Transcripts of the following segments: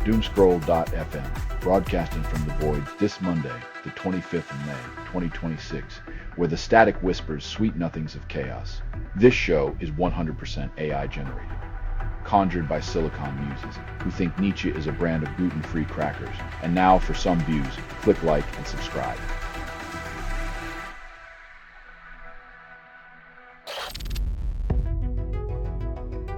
Doomscroll.fm, broadcasting from the void this Monday, the 25th of May, 2026, where the static whispers sweet nothings of chaos. This show is 100% AI generated, conjured by Silicon Muses, who think Nietzsche is a brand of gluten-free crackers. And now, for some views, click like and subscribe.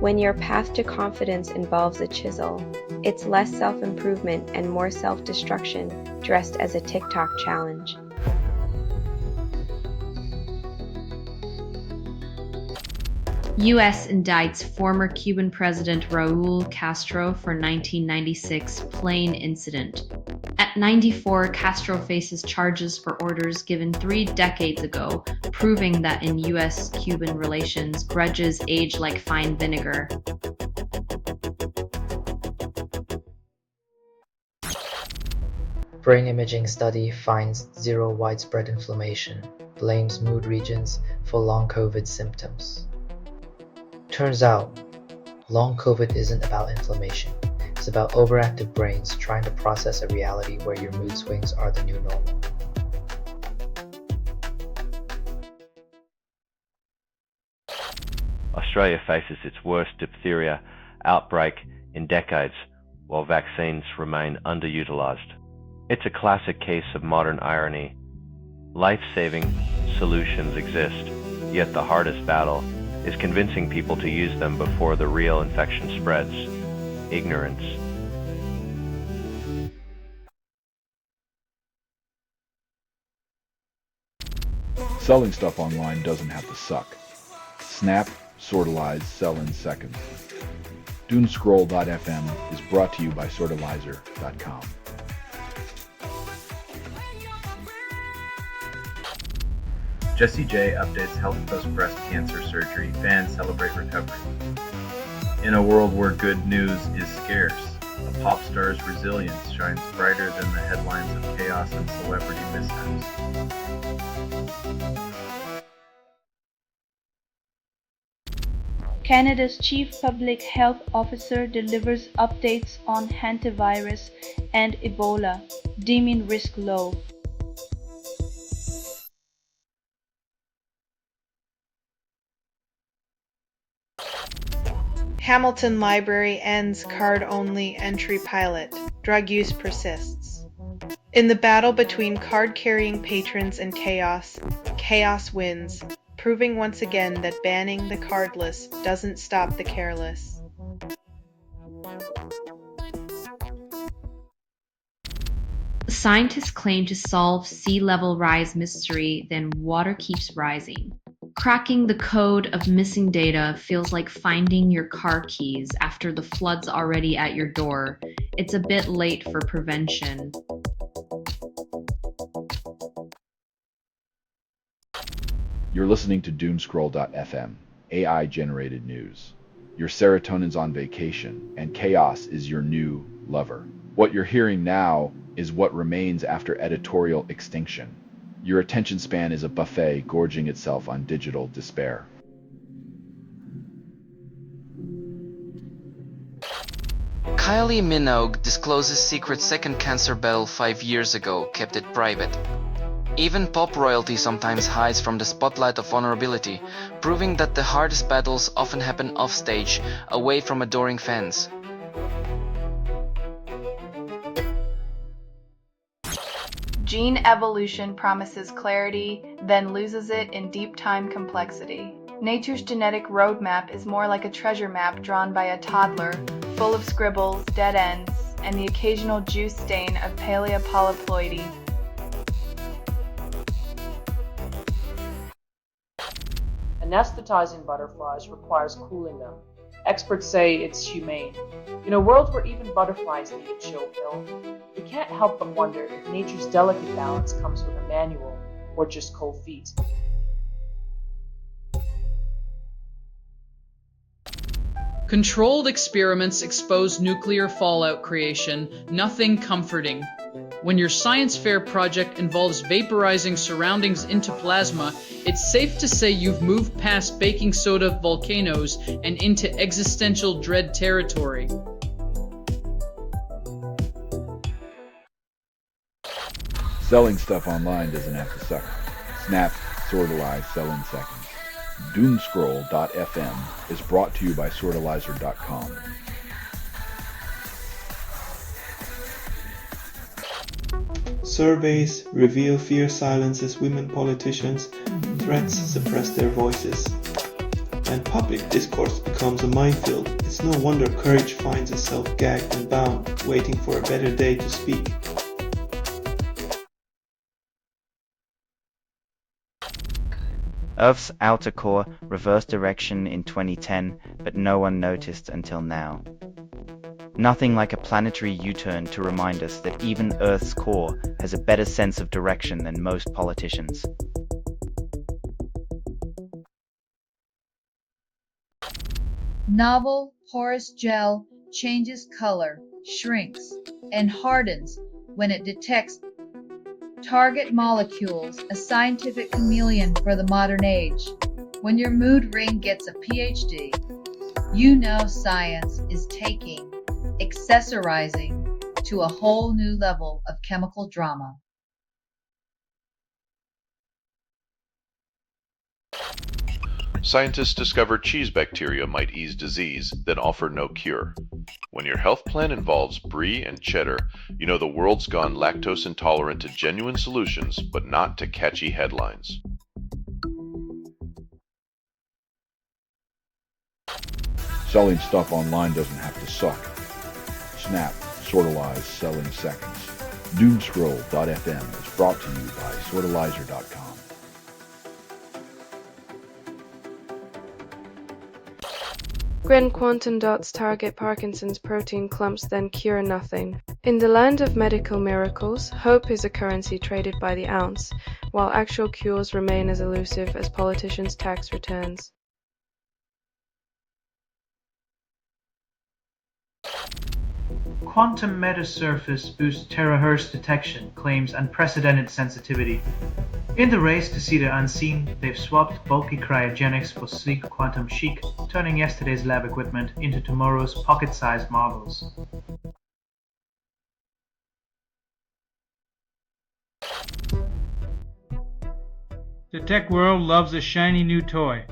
When your path to confidence involves a chisel, it's less self-improvement and more self-destruction dressed as a TikTok challenge. U.S. indicts former Cuban President Raul Castro for 1996 plane incident. At 94, Castro faces charges for orders given 3 decades ago, proving that in U.S.-Cuban relations, grudges age like fine vinegar. Brain imaging study finds zero widespread inflammation, blames mood regions for long COVID symptoms. Turns out, long COVID isn't about inflammation. It's about overactive brains trying to process a reality where your mood swings are the new normal. Australia faces its worst diphtheria outbreak in decades, while vaccines remain underutilised. It's a classic case of modern irony. Life-saving solutions exist, yet the hardest battle is convincing people to use them before the real infection spreads. Ignorance. Selling stuff online doesn't have to suck. Snap, sortalize, sell in seconds. Doomscroll.fm is brought to you by sortalizer.com. Jessie J updates health post breast cancer surgery. Fans celebrate recovery. In a world where good news is scarce, a pop star's resilience shines brighter than the headlines of chaos and celebrity mishaps. Canada's Chief Public Health Officer delivers updates on hantavirus and Ebola, deeming risk low. Hamilton Library ends card-only entry pilot. Drug use persists. In the battle between card-carrying patrons and chaos, chaos wins, proving once again that banning the cardless doesn't stop the careless. Scientists claim to solve sea level rise mystery, then water keeps rising. Cracking the code of missing data feels like finding your car keys after the flood's already at your door. It's a bit late for prevention. You're listening to Doomscroll.fm, AI-generated news. Your serotonin's on vacation, and chaos is your new lover. What you're hearing now is what remains after editorial extinction. Your attention span is a buffet gorging itself on digital despair. Kylie Minogue discloses secret second cancer battle 5 years ago, kept it private. Even pop royalty sometimes hides from the spotlight of vulnerability, proving that the hardest battles often happen offstage, away from adoring fans. Gene evolution promises clarity, then loses it in deep time complexity. Nature's genetic roadmap is more like a treasure map drawn by a toddler, full of scribbles, dead ends, and the occasional juice stain of paleopolyploidy. Anesthetizing butterflies requires cooling them. Experts say it's humane. In a world where even butterflies need a chill pill, we can't help but wonder if nature's delicate balance comes with a manual or just cold feet. Controlled experiments expose nuclear fallout creation, nothing comforting. When your science fair project involves vaporizing surroundings into plasma, it's safe to say you've moved past baking soda volcanoes and into existential dread territory. Selling stuff online doesn't have to suck. Snap, Sortalize, sell in seconds. Doomscroll.fm is brought to you by Sortalizer.com. Surveys reveal fear silences women politicians, threats suppress their voices. And public discourse becomes a minefield. It's no wonder courage finds itself gagged and bound, waiting for a better day to speak. Earth's outer core reversed direction in 2010, but no one noticed until now. Nothing like a planetary U-turn to remind us that even Earth's core has a better sense of direction than most politicians. Novel porous gel changes color, shrinks, and hardens when it detects target molecules, a scientific chameleon for the modern age. When your mood ring gets a PhD, you know science is taking accessorizing to a whole new level of chemical drama. Scientists discover cheese bacteria might ease disease, then offer no cure. When your health plan involves brie and cheddar, you know the world's gone lactose intolerant to genuine solutions, but not to catchy headlines. Selling stuff online doesn't have to suck. Snap, Sortalize, sell in seconds. Doomscroll.fm is brought to you by Sortalizer.com. When quantum dots target Parkinson's protein clumps, then cure nothing. In the land of medical miracles, hope is a currency traded by the ounce, while actual cures remain as elusive as politicians' tax returns. Quantum metasurface boosts terahertz detection, claims unprecedented sensitivity. In the race to see the unseen, they've swapped bulky cryogenics for sleek quantum chic, turning yesterday's lab equipment into tomorrow's pocket-sized marvels. The tech world loves a shiny new toy,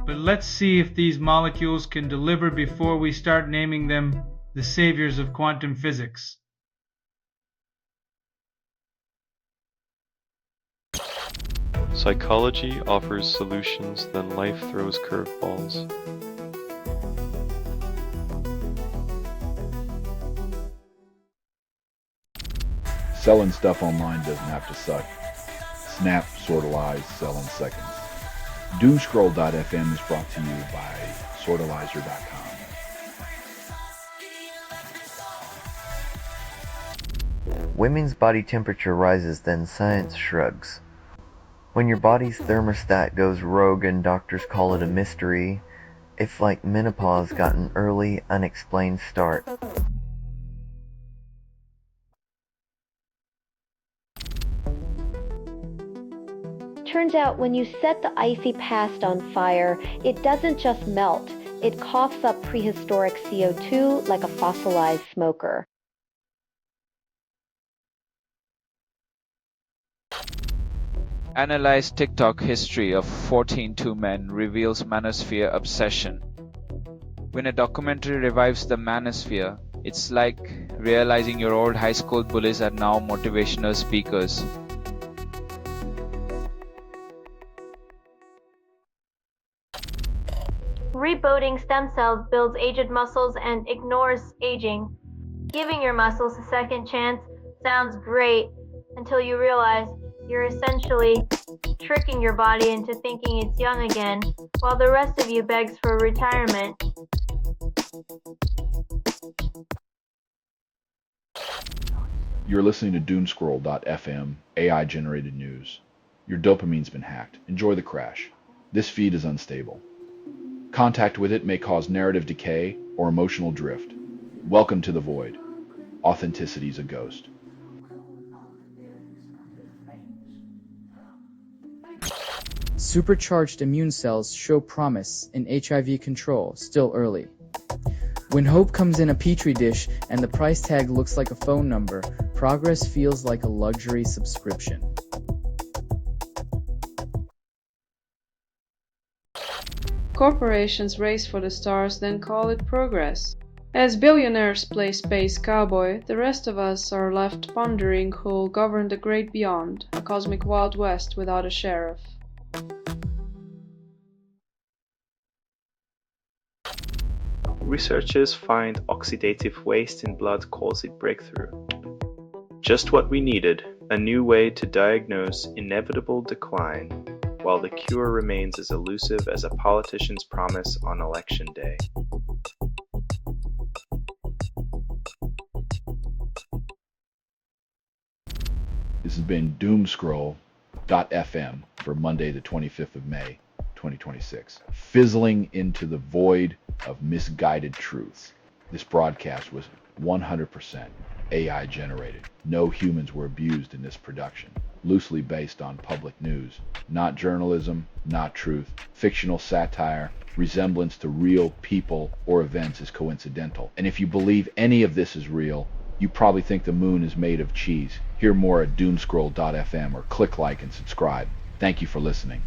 but let's see if these molecules can deliver before we start naming them the saviors of quantum physics. Psychology offers solutions, then life throws curveballs. Selling stuff online doesn't have to suck. Snap, Sortalize, sell in seconds. Doomscroll.fm is brought to you by Sortalizer.com. Women's body temperature rises, then science shrugs. When your body's thermostat goes rogue and doctors call it a mystery, it's like menopause got an early, unexplained start. Turns out when you set the icy past on fire, it doesn't just melt, it coughs up prehistoric CO2 like a fossilized smoker. Analyze TikTok history of 14 Two Men reveals manosphere obsession. When a documentary revives the manosphere, it's like realizing your old high school bullies are now motivational speakers. Rebooting stem cells builds aged muscles and ignores aging. Giving your muscles a second chance sounds great until you realize you're essentially tricking your body into thinking it's young again, while the rest of you begs for retirement. You're listening to Doomscroll.fm, AI-generated news. Your dopamine's been hacked. Enjoy the crash. This feed is unstable. Contact with it may cause narrative decay or emotional drift. Welcome to the void. Authenticity's a ghost. Supercharged immune cells show promise in HIV control, still early. When hope comes in a petri dish and the price tag looks like a phone number, progress feels like a luxury subscription. Corporations race for the stars, then call it progress. As billionaires play space cowboy, the rest of us are left pondering who'll govern the great beyond, a cosmic Wild West without a sheriff. Researchers find oxidative waste in blood calls it breakthrough. Just what we needed, a new way to diagnose inevitable decline, while the cure remains as elusive as a politician's promise on election day. This has been Doomscroll.fm for Monday, the 25th of May, 2026. Fizzling into the void of misguided truths. This broadcast was 100% AI generated. No humans were abused in this production. Loosely based on public news. Not journalism, not truth. Fictional satire. Resemblance to real people or events is coincidental. And if you believe any of this is real, you probably think the moon is made of cheese. Hear more at Doomscroll.fm or click like and subscribe. Thank you for listening.